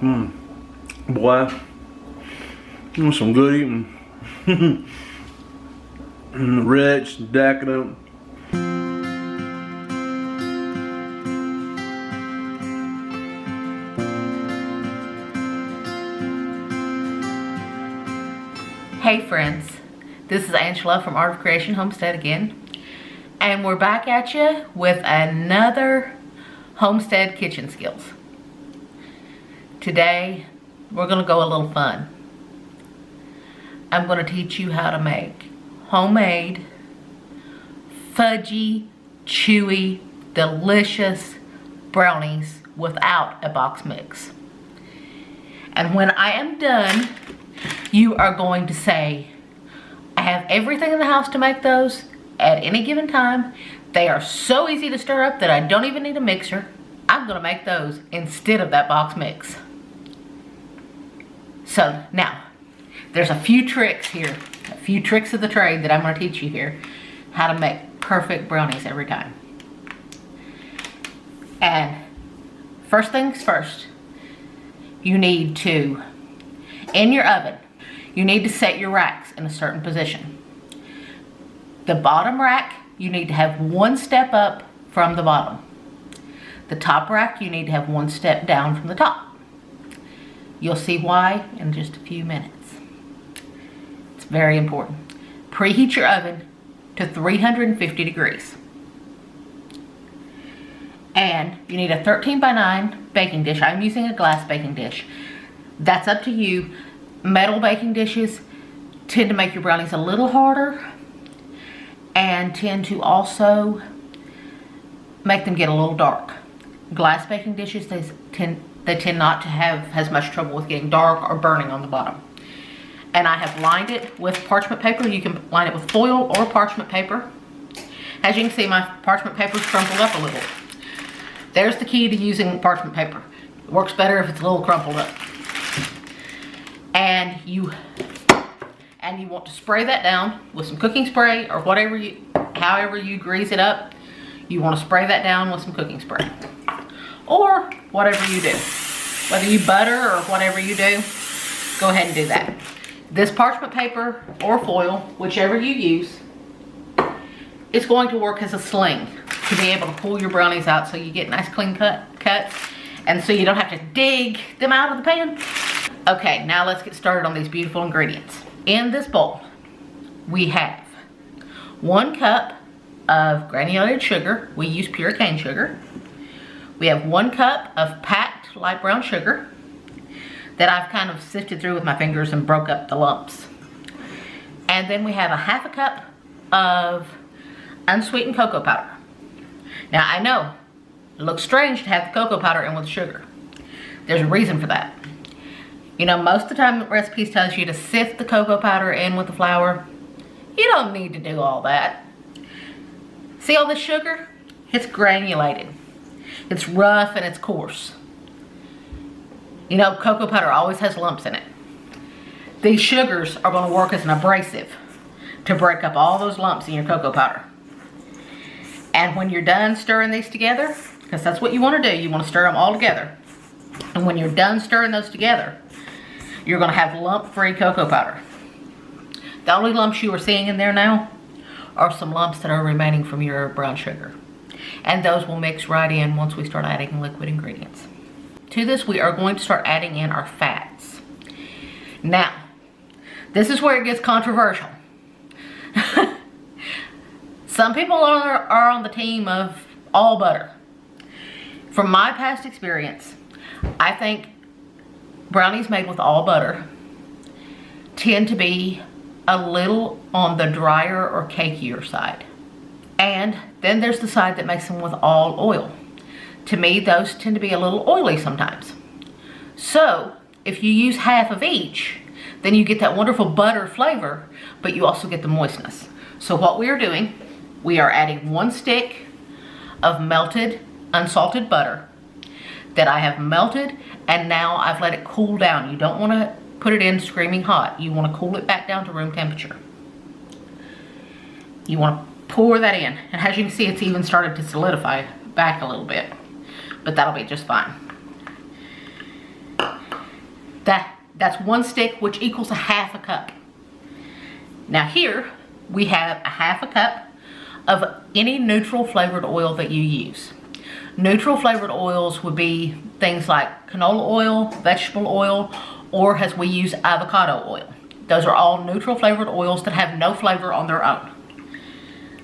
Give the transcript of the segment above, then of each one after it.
Boy, some good eating. Rich, decadent. Hey friends, this is Angela from Art of Creation Homestead again, and we're back at you with another Homestead kitchen skills. Today we're going to go a little fun. I'm going to teach you how to make homemade, fudgy, chewy, delicious brownies without a box mix. And when I am done, you are going to say, I have everything in the house to make those at any given time. They are so easy to stir up that I don't even need a mixer. I'm going to make those instead of that box mix. So now, there's a few tricks here, a few tricks of the trade that I'm going to teach you here, how to make perfect brownies every time. And first things first, you need to, in your oven, you need to set your racks in a certain position. The bottom rack, you need to have one step up from the bottom. The top rack, you need to have one step down from the top. You'll see why in just a few minutes. It's very important. Preheat your oven to 350 degrees. And you need a 13 by 9 baking dish. I'm using a glass baking dish. That's up to you. Metal baking dishes tend to make your brownies a little harder and tend to also make them get a little dark. Glass baking dishes, they tend not to have as much trouble with getting dark or burning on the bottom. And I have lined it with parchment paper. You can line it with foil or parchment paper. As you can see, my parchment paper is crumpled up a little. There's the key to using parchment paper. It works better if it's a little crumpled up. And you want to spray that down with some cooking spray or however you grease it up. You want to spray that down with some cooking spray. Or whatever you do. Whether you butter or whatever you do, go ahead and do that. This parchment paper or foil, whichever you use, is going to work as a sling to be able to pull your brownies out so you get nice clean cuts and so you don't have to dig them out of the pan. Okay, now let's get started on these beautiful ingredients. In this bowl, we have 1 cup of granulated sugar. We use pure cane sugar. We have 1 cup of packed light brown sugar that I've kind of sifted through with my fingers and broke up the lumps. And then we have a 1/2 cup of unsweetened cocoa powder. Now I know, it looks strange to have the cocoa powder in with sugar. There's a reason for that. You know, most of the time the recipes tells you to sift the cocoa powder in with the flour. You don't need to do all that. See all this sugar? It's granulated. It's rough and it's coarse. You know, cocoa powder always has lumps in it. These sugars are going to work as an abrasive to break up all those lumps in your cocoa powder. And when you're done stirring these together, because that's what you want to do, you want to stir them all together. And when you're done stirring those together, you're going to have lump-free cocoa powder. The only lumps you are seeing in there now are some lumps that are remaining from your brown sugar. And those will mix right in once we start adding liquid ingredients. To this, we are going to start adding in our fats. Now, this is where it gets controversial. Some people are on the team of all butter. From my past experience, I think brownies made with all butter tend to be a little on the drier or cakier side. And then there's the side that makes them with all oil. To me, those tend to be a little oily sometimes. So if you use 1/2 of each, then you get that wonderful butter flavor, but you also get the moistness. So what we are doing, we are adding 1 stick of melted unsalted butter that I have melted, and now I've let it cool down. You don't want to put it in screaming hot. You want to cool it back down to room temperature. You want to pour that in, and as you can see, it's even started to solidify back a little bit, but that'll be just fine. That's 1 stick, which equals a 1/2 cup. Now here we have a 1/2 cup of any neutral flavored oil that you use. Neutral flavored oils would be things like canola oil, vegetable oil, or as we use avocado oil. Those are all neutral flavored oils that have no flavor on their own.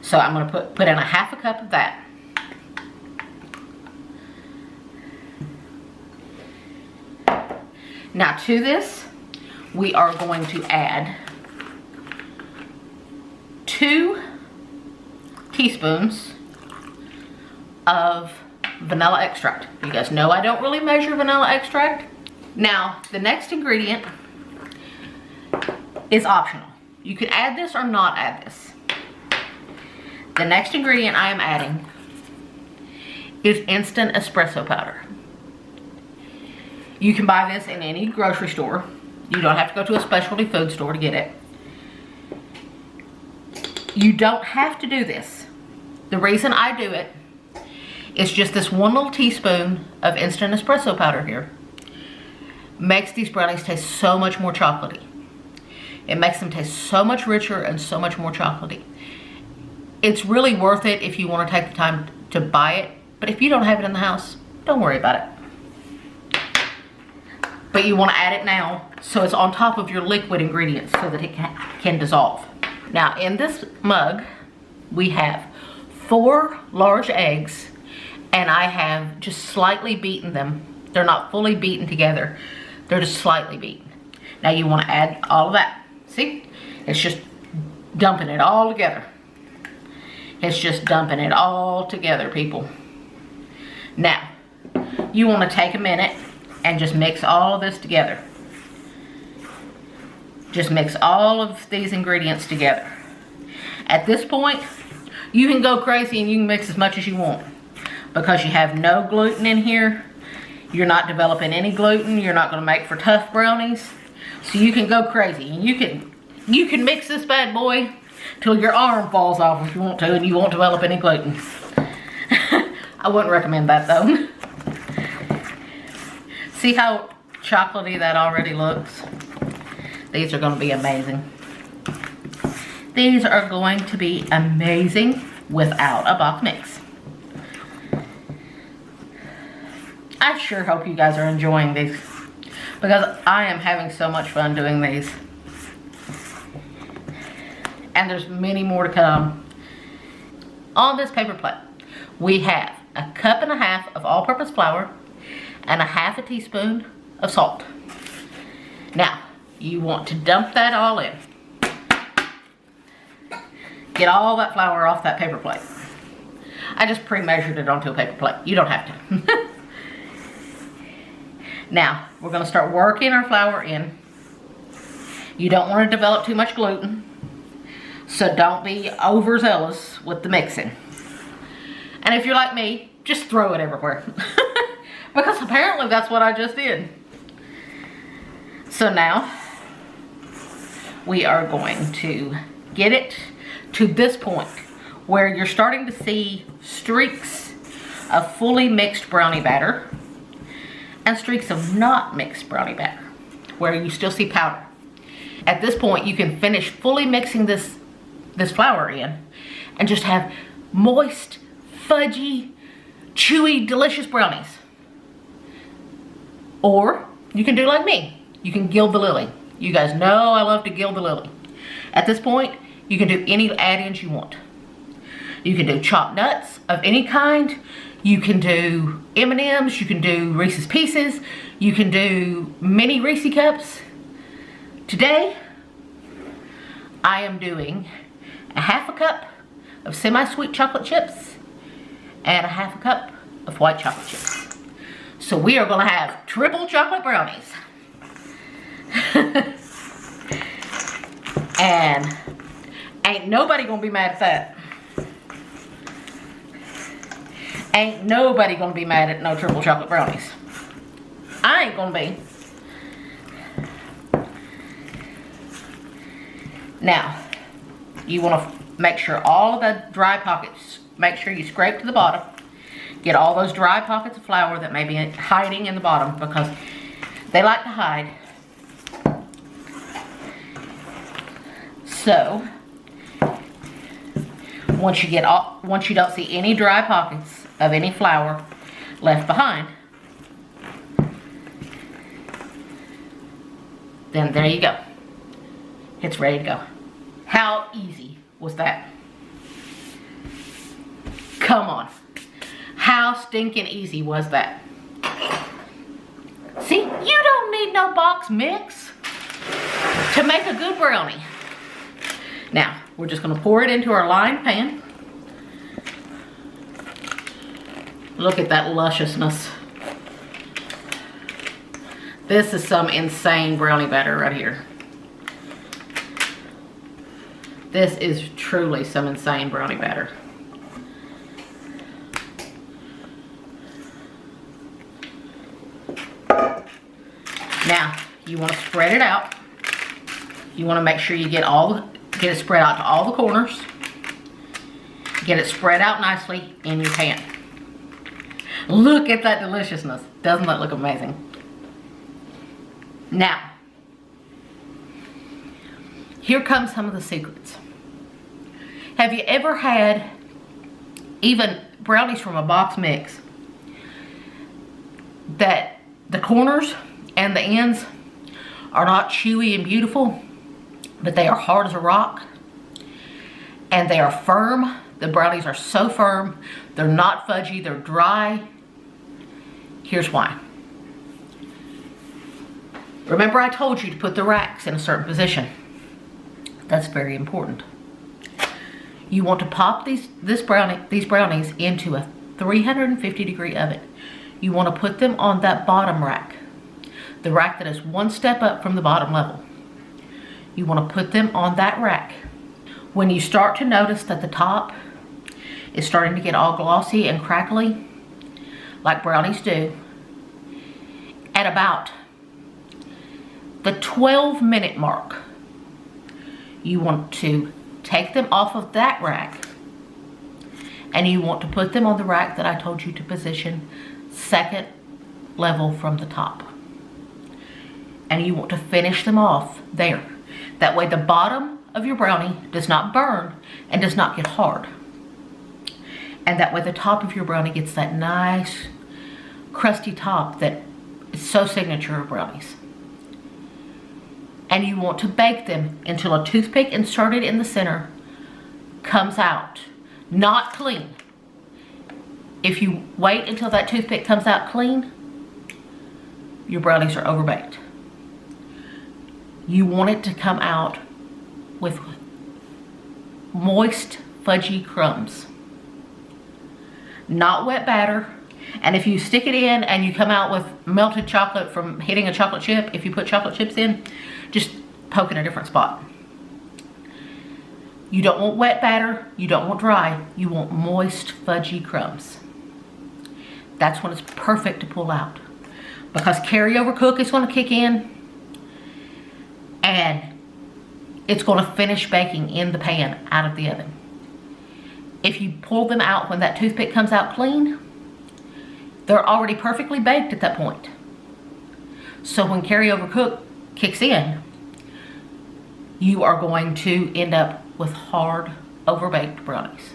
So I'm going to put in a 1/2 cup of that. Now to this, we are going to add 2 teaspoons of vanilla extract. You guys know I don't really measure vanilla extract. Now, the next ingredient is optional. You can add this or not add this. The next ingredient I am adding is instant espresso powder. You can buy this in any grocery store. You don't have to go to a specialty food store to get it. You don't have to do this. The reason I do it is just this 1 little teaspoon of instant espresso powder here makes these brownies taste so much more chocolatey. It makes them taste so much richer and so much more chocolatey. It's really worth it if you want to take the time to buy it, but if you don't have it in the house, don't worry about it. But you want to add it now so it's on top of your liquid ingredients so that it can dissolve. Now in this mug, we have 4 large eggs, and I have just slightly beaten them. They're not fully beaten together. They're just slightly beaten. Now you want to add all of that. See? It's just dumping it all together. It's just dumping it all together, people. Now, you want to take a minute and just mix all of this together. Just mix all of these ingredients together. At this point, you can go crazy and you can mix as much as you want. Because you have no gluten in here, you're not developing any gluten, you're not gonna make for tough brownies. So you can go crazy and you can mix this bad boy till your arm falls off if you want to and you won't develop any gluten. I wouldn't recommend that though. See how chocolatey that already looks? These are gonna be amazing. These are going to be amazing without a box mix. I sure hope you guys are enjoying these because I am having so much fun doing these. And there's many more to come. On this paper plate, we have 1.5 cups of all-purpose flour and 1/2 teaspoon of salt. Now, you want to dump that all in. Get all that flour off that paper plate. I just pre-measured it onto a paper plate. You don't have to. Now, we're going to start working our flour in. You don't want to develop too much gluten, so don't be overzealous with the mixing. And if you're like me, just throw it everywhere. Because apparently that's what I just did. So now, we are going to get it to this point where you're starting to see streaks of fully mixed brownie batter and streaks of not mixed brownie batter, where you still see powder. At this point, you can finish fully mixing this flour in and just have moist, fudgy, chewy, delicious brownies. Or you can do like me. You can gild the lily. You guys know I love to gild the lily. At this point, you can do any add-ins you want. You can do chopped nuts of any kind. You can do M&Ms, you can do Reese's Pieces, you can do mini Reese cups. Today, I am doing 1/2 cup of semi-sweet chocolate chips and 1/2 cup of white chocolate chips. So we are gonna have triple chocolate brownies. And ain't nobody gonna be mad at that. Ain't nobody gonna be mad at no triple chocolate brownies. I ain't gonna be. Now, you wanna make sure all of the dry pockets, make sure you scrape to the bottom. Get all those dry pockets of flour that may be hiding in the bottom because they like to hide. So once you don't see any dry pockets of any flour left behind, then there you go. It's ready to go. How easy was that? Come on. How stinking easy was that? See, you don't need no box mix to make a good brownie. Now, we're just gonna pour it into our lined pan. Look at that lusciousness. This is some insane brownie batter right here. This is truly some insane brownie batter. Now, you want to spread it out. You want to make sure you get it spread out to all the corners. Get it spread out nicely in your pan. Look at that deliciousness. Doesn't that look amazing? Now, here comes some of the secrets. Have you ever had even brownies from a box mix that the corners and the ends are not chewy and beautiful, but they are hard as a rock and they are firm? The brownies are so firm, they're not fudgy, they're dry. Here's why. Remember I told you to put the racks in a certain position. That's very important. You want to pop these brownies into a 350-degree oven. You want to put them on that bottom rack, the rack that is one step up from the bottom level. You want to put them on that rack. When you start to notice that the top is starting to get all glossy and crackly, like brownies do, at about the 12-minute mark, you want to take them off of that rack and you want to put them on the rack that I told you to position second level from the top. And you want to finish them off there. That way the bottom of your brownie does not burn and does not get hard. And that way the top of your brownie gets that nice crusty top that is so signature of brownies. And you want to bake them until a toothpick inserted in the center comes out not clean. If you wait until that toothpick comes out clean, your brownies are overbaked. You want it to come out with moist, fudgy crumbs, not wet batter. And if you stick it in and you come out with melted chocolate from hitting a chocolate chip, if you put chocolate chips in, just poke in a different spot. You don't want wet batter, you don't want dry, you want moist, fudgy crumbs. That's when it's perfect to pull out. Because carryover cook is going to kick in and it's going to finish baking in the pan out of the oven. If you pull them out when that toothpick comes out clean, they're already perfectly baked at that point. So when carryover cook kicks in, you are going to end up with hard, overbaked brownies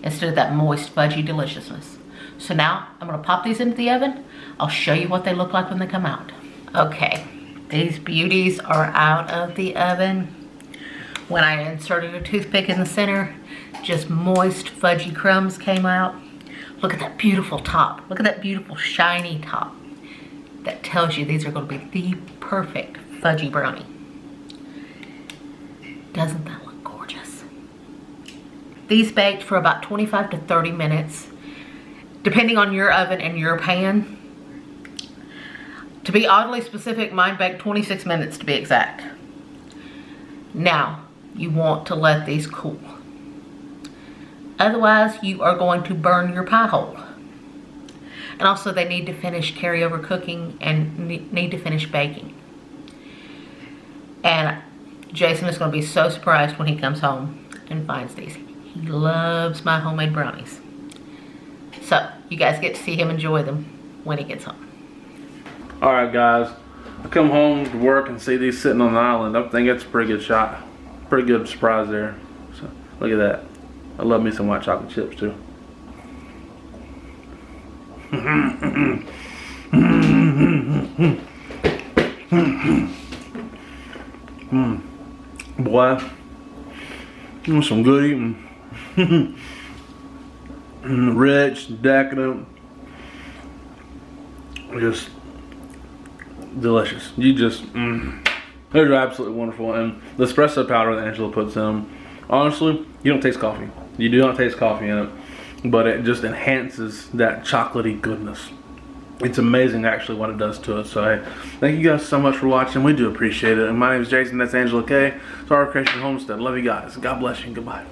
instead of that moist, fudgy deliciousness. So now I'm going to pop these into the oven. I'll show you what they look like when they come out. Okay, these beauties are out of the oven. When I inserted a toothpick in the center, just moist, fudgy crumbs came out. Look at that beautiful top. Look at that beautiful, shiny top. That tells you these are going to be the perfect fudgy brownie. Doesn't that look gorgeous? These baked for about 25 to 30 minutes, depending on your oven and your pan. To be oddly specific, mine baked 26 minutes to be exact. Now, you want to let these cool. Otherwise, you are going to burn your pie hole. And also, they need to finish carryover cooking and need to finish baking. And Jason is going to be so surprised when he comes home and finds these. He loves my homemade brownies. So, you guys get to see him enjoy them when he gets home. Alright guys, I come home to work and see these sitting on the island. I think it's a pretty good shot. pretty good surprise there. So look at that. I love me some white chocolate chips too. Boy, some good eating. Rich, decadent, just delicious. You just, they're absolutely wonderful. And the espresso powder that Angela puts in, honestly, you don't taste coffee. You do not taste coffee in it, but it just enhances that chocolatey goodness. It's amazing actually what it does to us. So hey, thank you guys so much for watching. We do appreciate it. And my name is Jason, that's Angela K. It's our Creation Homestead. Love you guys. God bless you and goodbye.